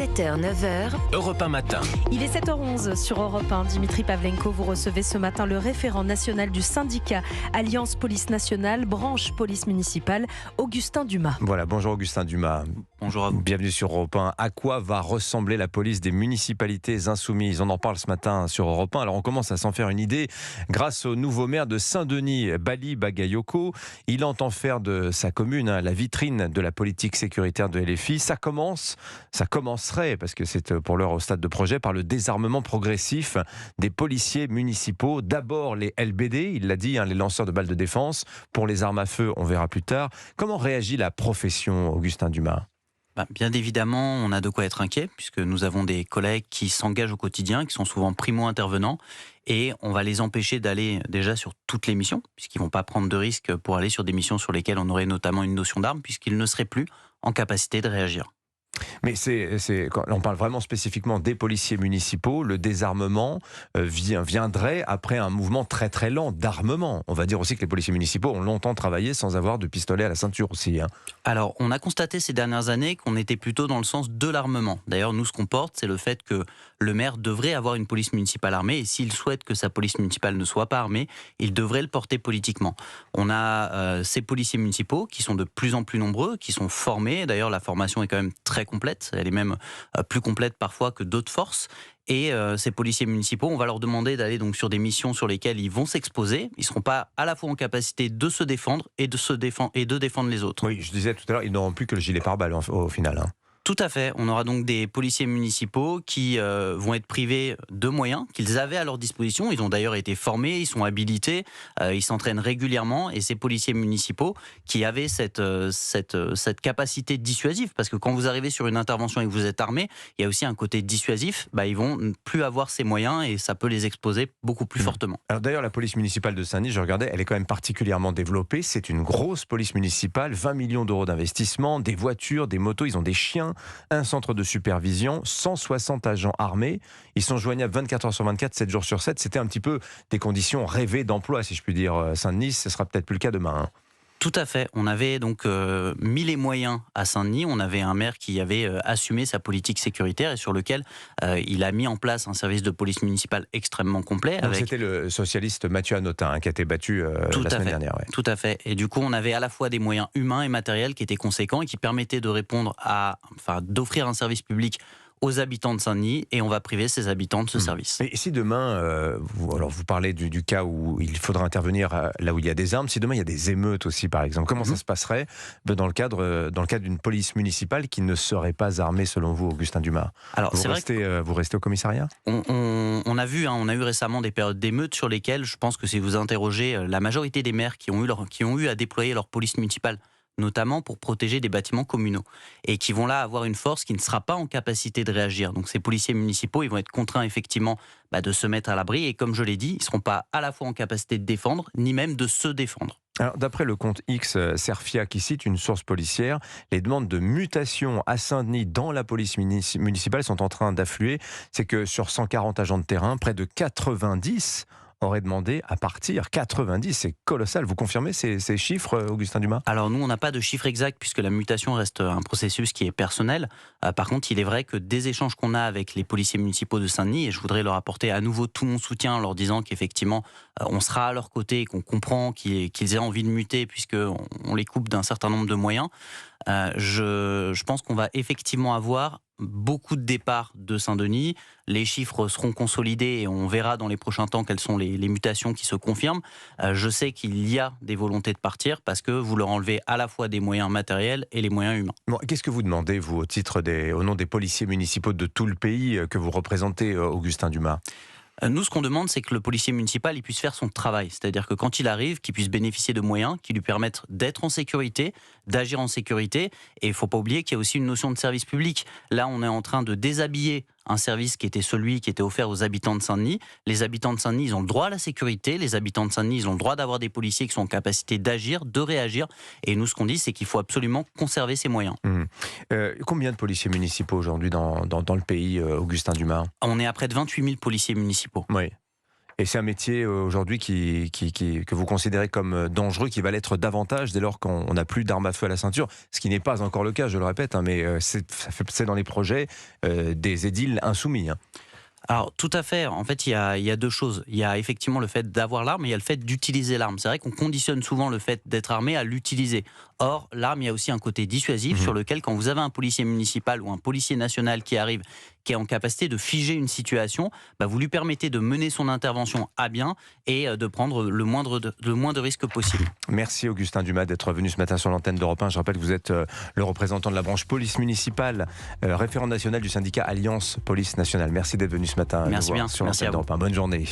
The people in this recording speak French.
7h, 9h. Europe 1 matin. Il est 7h11 sur Europe 1. Dimitri Pavlenko, vous recevez ce matin le référent national du syndicat Alliance Police Nationale, branche police municipale, Augustin Dumas. Voilà, bonjour Augustin Dumas. Bonjour à vous. Bienvenue sur Europe 1. À quoi va ressembler la police des municipalités insoumises? On en parle ce matin sur Europe 1. Alors on commence à s'en faire une idée grâce au nouveau maire de Saint-Denis, Bali Bagayoko. Il entend faire de sa commune la vitrine de la politique sécuritaire de LFI. Ça commencerait, parce que c'est pour l'heure au stade de projet, par le désarmement progressif des policiers municipaux. D'abord les LBD, il l'a dit, les lanceurs de balles de défense. Pour les armes à feu, on verra plus tard. Comment réagit la profession, Augustin Dumas ? Bien évidemment, on a de quoi être inquiet, puisque nous avons des collègues qui s'engagent au quotidien, qui sont souvent primo-intervenants, et on va les empêcher d'aller déjà sur toutes les missions, puisqu'ils ne vont pas prendre de risques pour aller sur des missions sur lesquelles on aurait notamment une notion d'arme, puisqu'ils ne seraient plus en capacité de réagir. Mais on parle vraiment spécifiquement des policiers municipaux. Le désarmement viendrait après un mouvement très très lent d'armement. On va dire aussi que les policiers municipaux ont longtemps travaillé sans avoir de pistolet à la ceinture aussi. Alors, on a constaté ces dernières années qu'on était plutôt dans le sens de l'armement. D'ailleurs, nous, ce qu'on porte, c'est le fait que le maire devrait avoir une police municipale armée, et s'il souhaite que sa police municipale ne soit pas armée, il devrait le porter politiquement. On a ces policiers municipaux qui sont de plus en plus nombreux, qui sont formés. D'ailleurs, la formation est quand même très complète. Elle est même plus complète parfois que d'autres forces. Et ces policiers municipaux, on va leur demander d'aller donc sur des missions sur lesquelles ils vont s'exposer. Ils ne seront pas à la fois en capacité de se défendre et de défendre les autres. Oui, je disais tout à l'heure, ils n'auront plus que le gilet pare-balles au final. Tout à fait. On aura donc des policiers municipaux qui vont être privés de moyens qu'ils avaient à leur disposition. Ils ont d'ailleurs été formés, ils sont habilités, ils s'entraînent régulièrement. Et ces policiers municipaux qui avaient cette capacité dissuasive, parce que quand vous arrivez sur une intervention et que vous êtes armé, il y a aussi un côté dissuasif, ils vont plus avoir ces moyens et ça peut les exposer beaucoup plus fortement. Alors d'ailleurs, la police municipale de Saint-Denis, je regardais, elle est quand même particulièrement développée. C'est une grosse police municipale, 20 millions d'euros d'investissement, des voitures, des motos, ils ont des chiens. Un centre de supervision, 160 agents armés. Ils sont joignables 24 heures sur 24, 7 jours sur 7. C'était un petit peu des conditions rêvées d'emploi, si je puis dire. Saint-Denis, ce sera peut-être plus le cas demain. Tout à fait. On avait donc mis les moyens à Saint-Denis. On avait un maire qui avait assumé sa politique sécuritaire et sur lequel il a mis en place un service de police municipale extrêmement complet. C'était le socialiste Mathieu Hanotin qui a été battu la semaine dernière. Ouais. Tout à fait. Et du coup, on avait à la fois des moyens humains et matériels qui étaient conséquents et qui permettaient de répondre d'offrir un service public aux habitants de Saint-Denis, et on va priver ces habitants de ce service. Et si vous parlez du cas où il faudra intervenir là où il y a des armes, si demain il y a des émeutes aussi par exemple, comment ça se passerait dans le cadre d'une police municipale qui ne serait pas armée selon vous, Augustin Dumas? Alors, vous restez au commissariat? On a eu récemment des périodes d'émeutes sur lesquelles je pense que si vous interrogez la majorité des maires qui ont eu à déployer leur police municipale, notamment pour protéger des bâtiments communaux, et qui vont là avoir une force qui ne sera pas en capacité de réagir. Donc ces policiers municipaux, ils vont être contraints effectivement de se mettre à l'abri, et comme je l'ai dit, ils ne seront pas à la fois en capacité de défendre, ni même de se défendre. Alors, d'après le compte X Serfia qui cite une source policière, les demandes de mutation à Saint-Denis dans la police municipale sont en train d'affluer. C'est que sur 140 agents de terrain, près de 90 auraient demandé à partir. 90, c'est colossal. Vous confirmez ces chiffres, Augustin Dumas? Alors nous, on n'a pas de chiffre exact puisque la mutation reste un processus qui est personnel. Par contre, il est vrai que des échanges qu'on a avec les policiers municipaux de Saint-Denis, et je voudrais leur apporter à nouveau tout mon soutien en leur disant qu'effectivement, on sera à leur côté et qu'on comprend qu'ils aient envie de muter puisqu'on les coupe d'un certain nombre de moyens. Je pense qu'on va effectivement avoir beaucoup de départs de Saint-Denis. Les chiffres seront consolidés et on verra dans les prochains temps quelles sont les mutations qui se confirment. Je sais qu'il y a des volontés de partir parce que vous leur enlevez à la fois des moyens matériels et les moyens humains. Bon, qu'est-ce que vous demandez, vous, au nom des policiers municipaux de tout le pays que vous représentez, Augustin Dumas? Nous, ce qu'on demande, c'est que le policier municipal il puisse faire son travail. C'est-à-dire que quand il arrive, qu'il puisse bénéficier de moyens qui lui permettent d'être en sécurité, d'agir en sécurité. Et il ne faut pas oublier qu'il y a aussi une notion de service public. Là, on est en train de déshabiller un service qui était celui qui était offert aux habitants de Saint-Denis. Les habitants de Saint-Denis, ils ont le droit à la sécurité. Les habitants de Saint-Denis, ils ont le droit d'avoir des policiers qui sont en capacité d'agir, de réagir. Et nous, ce qu'on dit, c'est qu'il faut absolument conserver ces moyens. Combien de policiers municipaux aujourd'hui dans le pays, Augustin Dumas? On est à près de 28 000 policiers municipaux. Oui. Et c'est un métier aujourd'hui que vous considérez comme dangereux, qui va l'être davantage dès lors qu'on n'a plus d'armes à feu à la ceinture, ce qui n'est pas encore le cas, je le répète, mais c'est dans les projets des édiles insoumis. Alors tout à fait, en fait il y a deux choses. Il y a effectivement le fait d'avoir l'arme et il y a le fait d'utiliser l'arme. C'est vrai qu'on conditionne souvent le fait d'être armé à l'utiliser. Or l'arme, il y a aussi un côté dissuasif sur lequel quand vous avez un policier municipal ou un policier national qui arrive, qui est en capacité de figer une situation, vous lui permettez de mener son intervention à bien et de prendre le moins de risques possible. Merci Augustin Dumas d'être venu ce matin sur l'antenne d'Europe 1. Je rappelle que vous êtes le représentant de la branche police municipale, référent national du syndicat Alliance Police Nationale. Merci d'être venu ce matin. Merci bien. Sur Merci l'antenne d'Europe 1. Bonne journée.